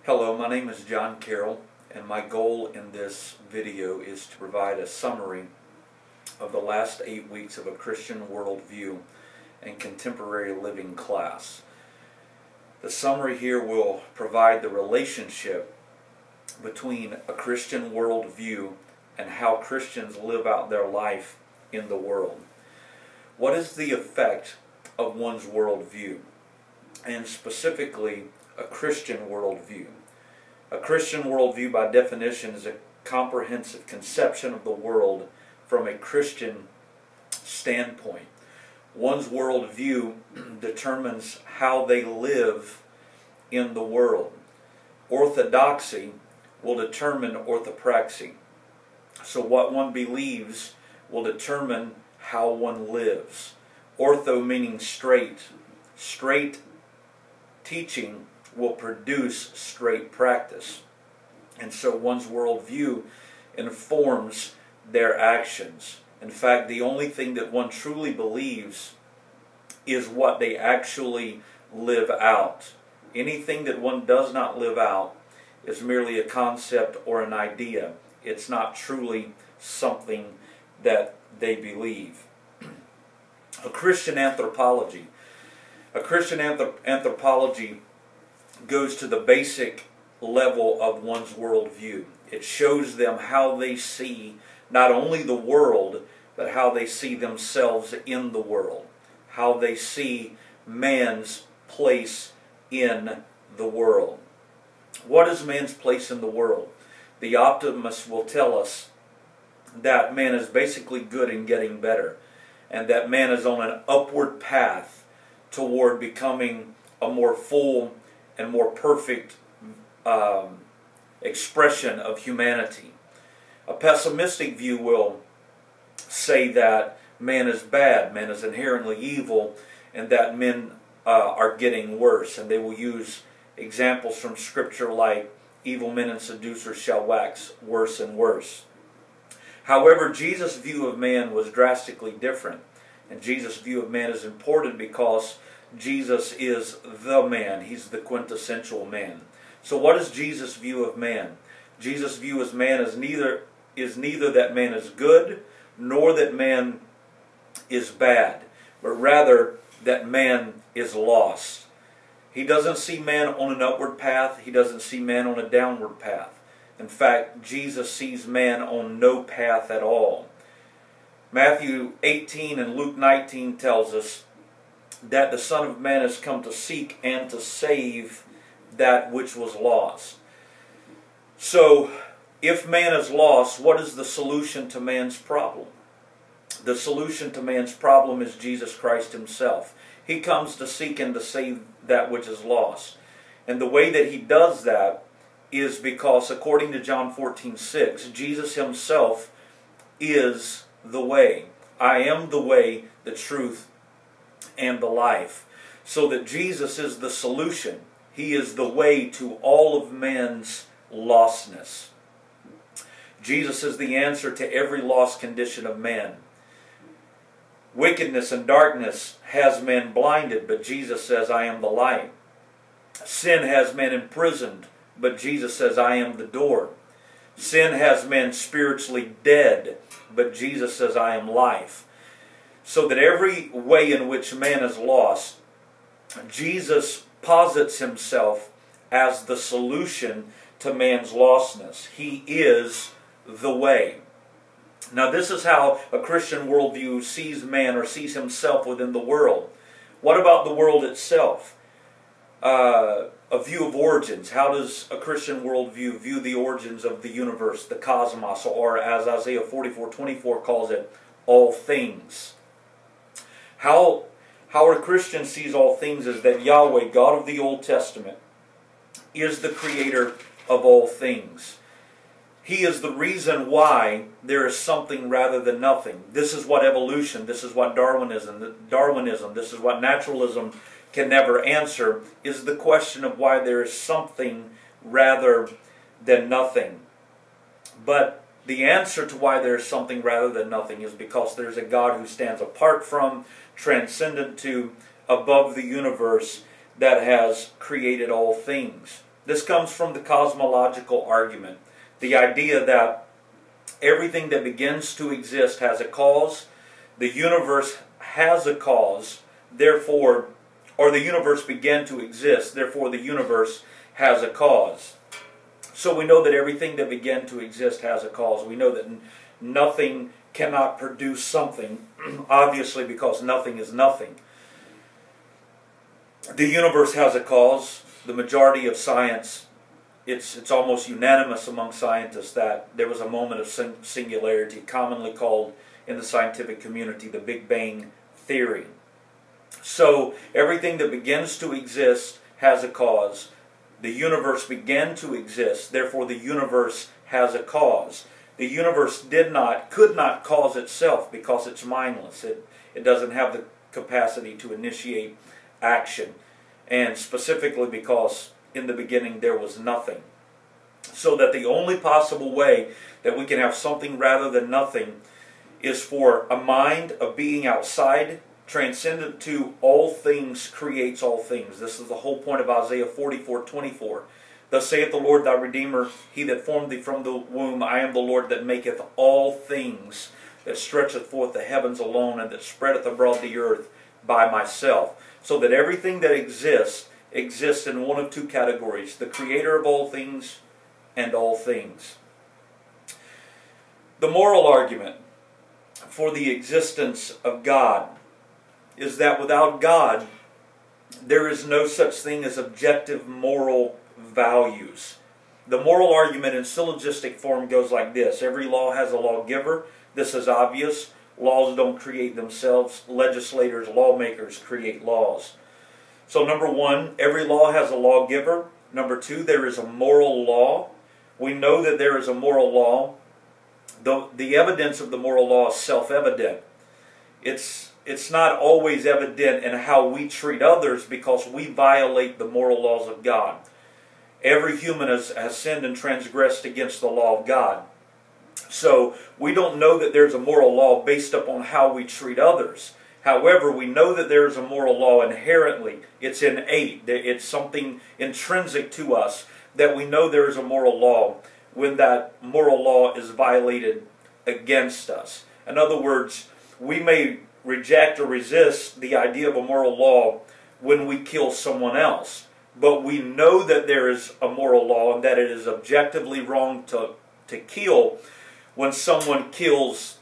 Hello, my name is John Carroll, and my goal in this video is to provide a summary of the last 8 weeks of a Christian worldview and contemporary living class. The summary here will provide the relationship between a Christian worldview and how Christians live out their life in the world. What is the effect of one's worldview? And specifically, a Christian worldview. A Christian worldview, by definition, is a comprehensive conception of the world from a Christian standpoint. One's worldview determines how they live in the world. Orthodoxy will determine orthopraxy. So what one believes will determine how one lives. Ortho meaning straight. Straight teaching will produce straight practice. And so one's worldview informs their actions. In fact, the only thing that one truly believes is what they actually live out. Anything that one does not live out is merely a concept or an idea. It's not truly something that they believe. A Christian anthropology. A Christian anthropology goes to the basic level of one's worldview. It shows them how they see not only the world, but how they see themselves in the world. How they see man's place in the world. What is man's place in the world? The optimist will tell us that man is basically good and getting better, and that man is on an upward path toward becoming a more full and more perfect expression of humanity. A pessimistic view will say that man is bad, man is inherently evil, and that men are getting worse. And they will use examples from Scripture like, evil men and seducers shall wax worse and worse. However, Jesus' view of man was drastically different. And Jesus' view of man is important because Jesus is the man. He's the quintessential man. So what is Jesus' view of man? Jesus' view of man is neither that man is good, nor that man is bad, but rather that man is lost. He doesn't see man on an upward path. He doesn't see man on a downward path. In fact, Jesus sees man on no path at all. Matthew 18 and Luke 19 tells us that the Son of Man has come to seek and to save that which was lost. So, if man is lost, what is the solution to man's problem? The solution to man's problem is Jesus Christ Himself. He comes to seek and to save that which is lost. And the way that He does that is because, according to John 14:6, Jesus Himself is the way. I am the way, the truth, and the life. So that Jesus is the solution. He is the way to all of man's lostness. Jesus is the answer to every lost condition of man. Wickedness and darkness has man blinded, but Jesus says, I am the light. Sin has man imprisoned, but Jesus says, I am the door. Sin has man spiritually dead, but Jesus says, I am life. So that every way in which man is lost, Jesus posits Himself as the solution to man's lostness. He is the way. Now this is how a Christian worldview sees man or sees himself within the world. What about the world itself? A view of origins. How does a Christian worldview view the origins of the universe, the cosmos, or as Isaiah 44:24 calls it, all things? How a Christian sees all things is that Yahweh, God of the Old Testament, is the creator of all things. He is the reason why there is something rather than nothing. This is what evolution, this is what Darwinism, this is what naturalism can never answer, is the question of why there is something rather than nothing. But the answer to why there is something rather than nothing is because there's a God who stands apart from, transcendent to, above the universe, that has created all things. This comes from the cosmological argument. The idea that everything that begins to exist has a cause. The universe has a cause, therefore, or the universe began to exist, therefore the universe has a cause. So we know that everything that began to exist has a cause. We know that nothing cannot produce something, obviously, because nothing is nothing. The universe has a cause. The majority of science, it's almost unanimous among scientists that there was a moment of singularity, commonly called in the scientific community the Big Bang Theory. So everything that begins to exist has a cause. The universe began to exist, therefore the universe has a cause. The universe could not cause itself because it's mindless. It doesn't have the capacity to initiate action. And specifically because in the beginning there was nothing. So that the only possible way that we can have something rather than nothing is for a mind, a being outside, transcendent to all things, creates all things. This is the whole point of Isaiah 44:24. Thus saith the Lord thy Redeemer, he that formed thee from the womb, I am the Lord that maketh all things, that stretcheth forth the heavens alone, and that spreadeth abroad the earth by myself. So that everything that exists in one of two categories, the creator of all things and all things. The moral argument for the existence of God is that without God, there is no such thing as objective moral values. The moral argument in syllogistic form goes like this. Every law has a lawgiver. This is obvious. Laws don't create themselves. Legislators, lawmakers create laws. So number one, every law has a lawgiver. Number two, there is a moral law. We know that there is a moral law. The evidence of the moral law is self-evident. It's not always evident in how we treat others because we violate the moral laws of God. Every human has sinned and transgressed against the law of God. So we don't know that there's a moral law based upon how we treat others. However, we know that there is a moral law inherently. It's innate. It's something intrinsic to us that we know there is a moral law when that moral law is violated against us. In other words, we may reject or resist the idea of a moral law when we kill someone else. But we know that there is a moral law and that it is objectively wrong to kill when someone kills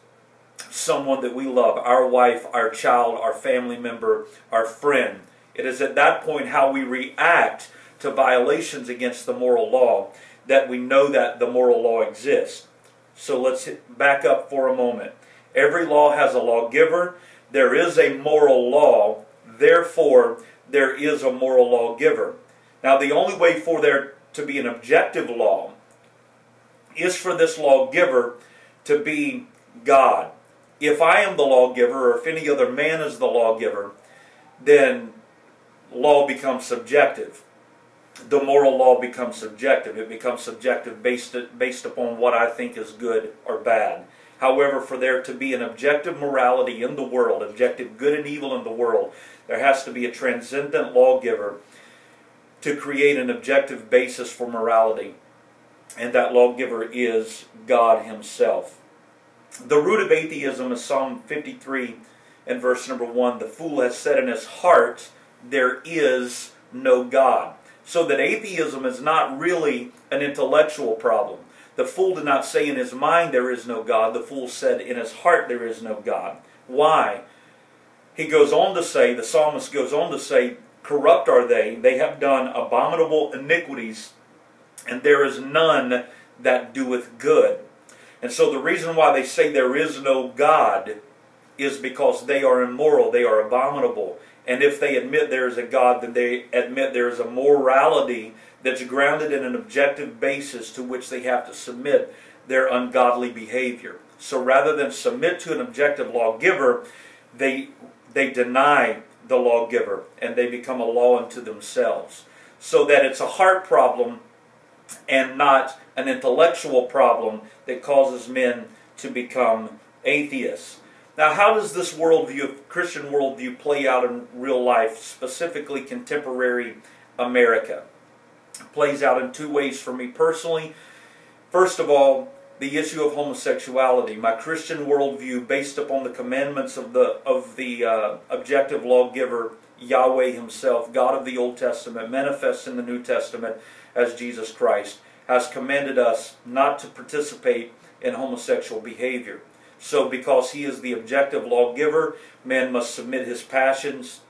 someone that we love, our wife, our child, our family member, our friend. It is at that point how we react to violations against the moral law that we know that the moral law exists. So let's back up for a moment. Every law has a lawgiver. There is a moral law. Therefore, there is a moral lawgiver. Now, the only way for there to be an objective law is for this lawgiver to be God. If I am the lawgiver, or if any other man is the lawgiver, then law becomes subjective. The moral law becomes subjective. It becomes subjective based upon what I think is good or bad. However, for there to be an objective morality in the world, objective good and evil in the world, there has to be a transcendent lawgiver to create an objective basis for morality. And that lawgiver is God Himself. The root of atheism is Psalm 53 and verse number 1. The fool has said in his heart, there is no God. So that atheism is not really an intellectual problem. The fool did not say in his mind there is no God. The fool said in his heart there is no God. Why? He goes on to say, the psalmist goes on to say, corrupt are they. They have done abominable iniquities, and there is none that doeth good. And so the reason why they say there is no God is because they are immoral, they are abominable. And if they admit there is a God, then they admit there is a morality that's grounded in an objective basis to which they have to submit their ungodly behavior. So rather than submit to an objective lawgiver, they deny the lawgiver and they become a law unto themselves. So that it's a heart problem and not an intellectual problem that causes men to become atheists. Now, how does this worldview, Christian worldview, play out in real life, specifically contemporary America? plays out in two ways for me personally. First of all, the issue of homosexuality. My Christian worldview, based upon the commandments of the objective lawgiver, Yahweh himself, God of the Old Testament, manifest in the New Testament as Jesus Christ, has commanded us not to participate in homosexual behavior. So because he is the objective lawgiver, man must submit his passions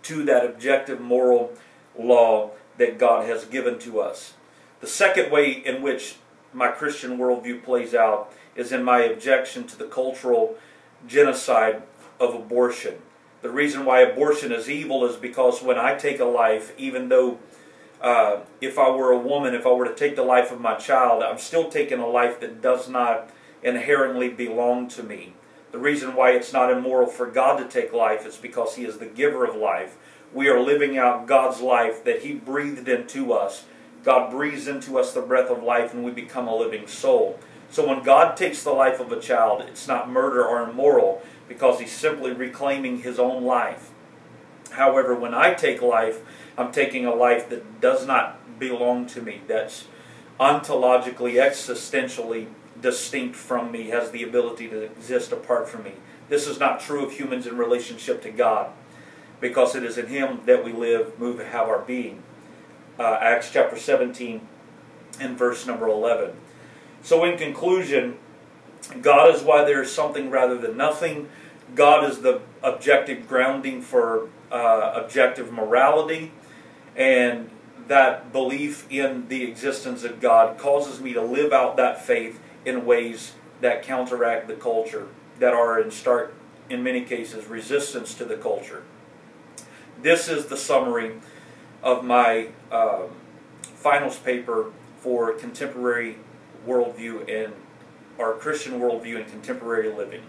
to that objective moral law that God has given to us. The second way in which my Christian worldview plays out is in my objection to the cultural genocide of abortion. The reason why abortion is evil is because when I take a life, even though if I were a woman, if I were to take the life of my child, I'm still taking a life that does not inherently belong to me. The reason why it's not immoral for God to take life is because he is the giver of life. We are living out God's life that he breathed into us. God breathes into us the breath of life and we become a living soul. So when God takes the life of a child, it's not murder or immoral because he's simply reclaiming his own life. However, when I take life, I'm taking a life that does not belong to me, that's ontologically, existentially distinct from me, has the ability to exist apart from me. This is not true of humans in relationship to God, because it is in him that we live, move, and have our being. Acts chapter 17 and verse number 11. So in conclusion, God is why there is something rather than nothing. God is the objective grounding for objective morality, and that belief in the existence of God causes me to live out that faith in ways that counteract the culture, that are in stark, in many cases, resistance to the culture. This is the summary of my finals paper for contemporary worldview and our Christian worldview and contemporary living.